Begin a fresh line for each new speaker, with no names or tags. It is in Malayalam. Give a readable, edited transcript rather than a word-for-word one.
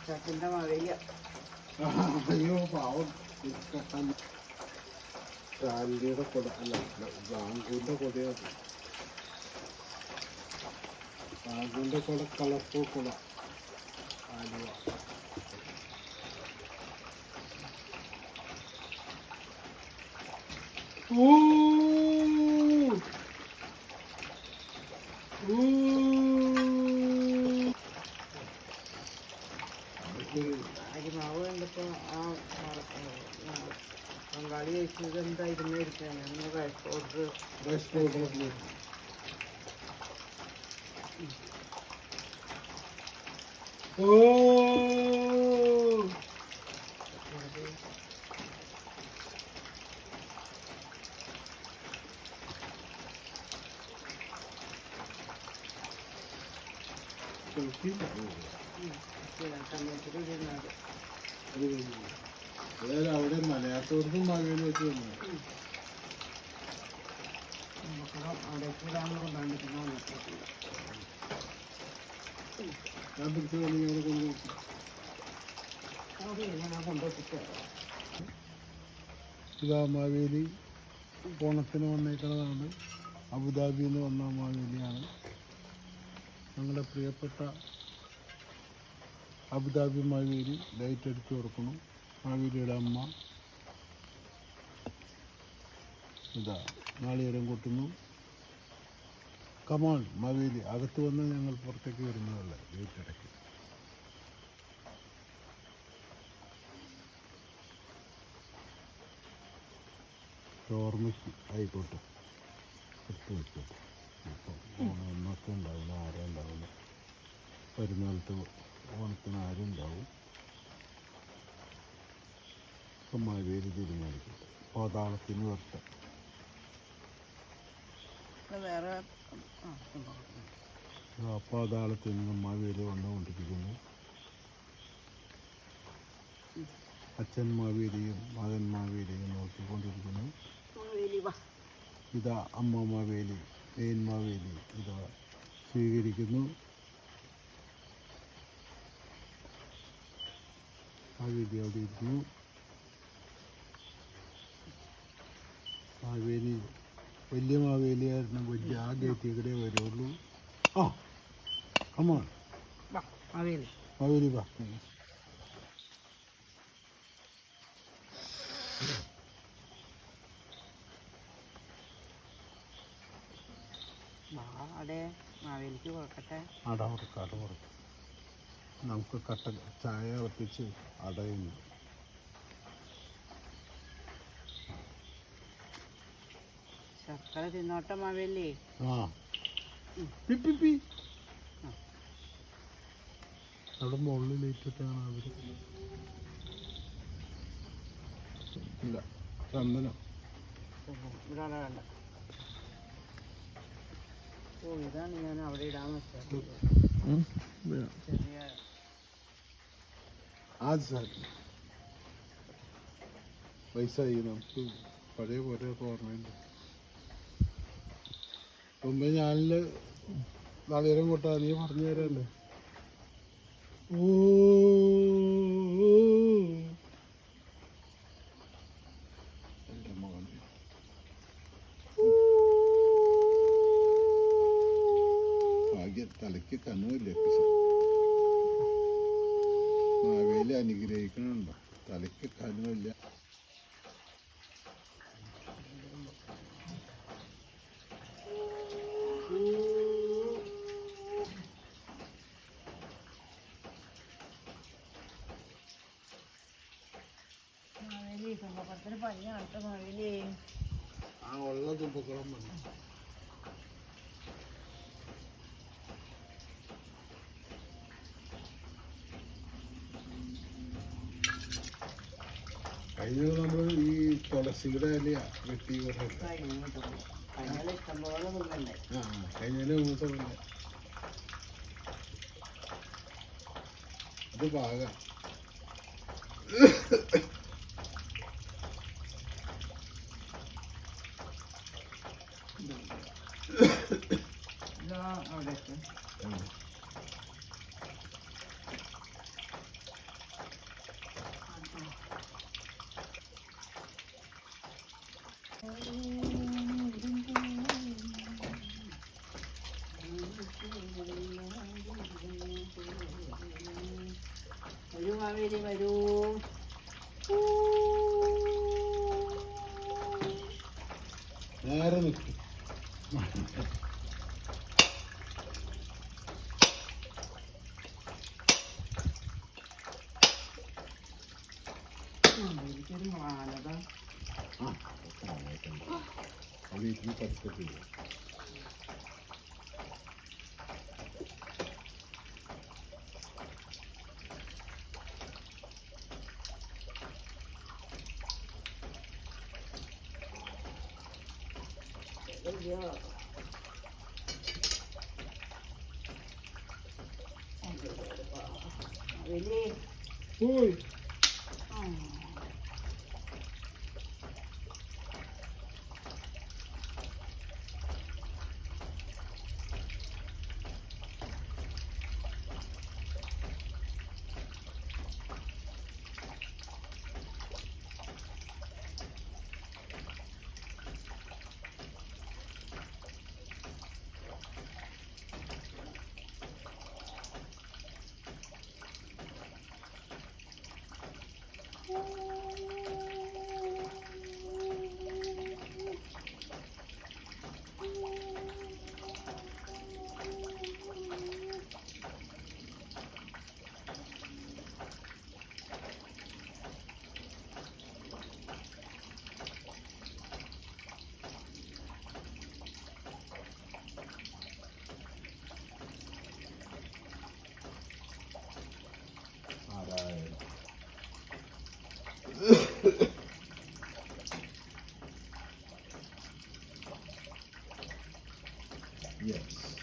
ചാക്കിൻ്റെ മഴയില്ല.
അയ്യോ പാവം ചാലിയുടെ കൊട അല്ല ബാങ്കുവിൻ്റെ കൊടയാണ്. ബാങ്കുവിൻ്റെ കൊട കളർഫുൾ കൊട ആലുവ.
അരിമാവ് കണ്ടപ്പോൾ ആ ബംഗാളി കഴിച്ചത് എന്തായിരുന്നു ഇരിക്കാൻ റൈസ് പൗഡർ
അതായത് അവിടെ മലയാളത്തോടത്തും മാവേലി വെച്ച് വന്നു. ഞാൻ പിടിച്ചു ഇതാ മാവേലി ഓണത്തിന് വന്നേക്കുന്നതാണ്. അബുദാബിയിൽ നിന്ന് വന്ന മാവേലിയാണ്. ഞങ്ങളുടെ പ്രിയപ്പെട്ട അബുദാബി മാവേലി ലൈറ്റ് അടിച്ചു കൊടുക്കണം. മാവേലിയുടെ അമ്മ ഇതാ നാളികേരം കൊട്ടുന്നു. കമാൺ മാവേലി അകത്ത് വന്ന് ഞങ്ങൾ പുറത്തേക്ക് വരുന്നതല്ല, ലൈറ്റ് അടയ്ക്കും. ഓർമ്മയ്ക്ക് ആയിക്കോട്ടെ എടുത്ത് വെച്ചോട്ടെ. ഇപ്പം ഓണം എന്നൊക്കെ ഉണ്ടാവില്ല, ആരും ഉണ്ടാവില്ല. പെരുന്നാളത്ത് ഓണത്തിന് ആരും ഉണ്ടാവും. ഇപ്പം മാവേലി തീരുമാനിക്കട്ടെ. പാതാളത്തിന് വരട്ടെ.
വേറെ
പാതാളത്തിൽ നിന്ന് മാവേലി വന്നുകൊണ്ടിരിക്കുന്നു. അച്ഛൻ മാവേലിയും മകൻ മാവേലിയും നോക്കിക്കൊണ്ടിരിക്കുന്നു. ഇതാ അമ്മ മാവേലി, മെയിൻ മാവേലി ഇതാ സ്വീകരിക്കുന്നു. മാവേലി അവിടെ ഇരുന്നു. മാവേലി വലിയ മാവേലിയായിരുന്നു. വലിയ ആ ഗേറ്റ് ഇവിടെ വരുള്ളൂ. ആ അമ്മ മാവേലി വാ.
മാവേലിക്ക് കൊടുക്കട്ടെ.
അട കൊടുക്കാം. നമുക്ക് കട്ട ചായ ഒപ്പിച്ച് അടയുന്നു.
ശർക്കര തിന്നോട്ടെ മാവേലി.
ആ അവിടെ മുകളിൽ ലൈറ്റിട്ടാണ് അവർ. ഇല്ല ചന്ദനം
ഇവിടെ വേണ്ട. ഓ ഇതാണ് ഞാൻ അവിടെ ഇടാൻ വെച്ചത്. ചെറിയ
आज വയസ്സായി, നമുക്ക് പഴയ പോലെ ഓർമ്മയുണ്ട്. മുമ്പേ ഞാനില് നാളികേരം കൊട്ടാ നീ പറഞ്ഞു തരല്ലേ. ഓ ഭാഗ്യ തലയ്ക്ക് കണ്ണുമില്ല. മാവേലി അനുഗ്രഹിക്കണുണ്ടോ? തലയ്ക്ക് കണ്ണുമില്ല.
തുമ്പപ്പത്തിന് പനി അടുത്ത മഴയിലേ
ആ ഉള്ള തുമ്പക്കുളം വന്നു. കഴിഞ്ഞ നമ്മൾ ഈ തുളസിയുടെ ഇല വെട്ടി കൊണ്ടിട്ട്
ഇഷ്ടംപോലെ തിന്നണ്ടേ.
ആ കഴിഞ്ഞതിന് മുമ്പത്തെ അത് പാക
ഇതാ അവിടെ വരൂ മാവേലി വരൂ.
നേരെ നിൽക്കും.
എനിക്കൊരു മാനത
വീട്ടിൽ പഠിക്കത്തില്ല.
മാവേലി
പോയി Yes.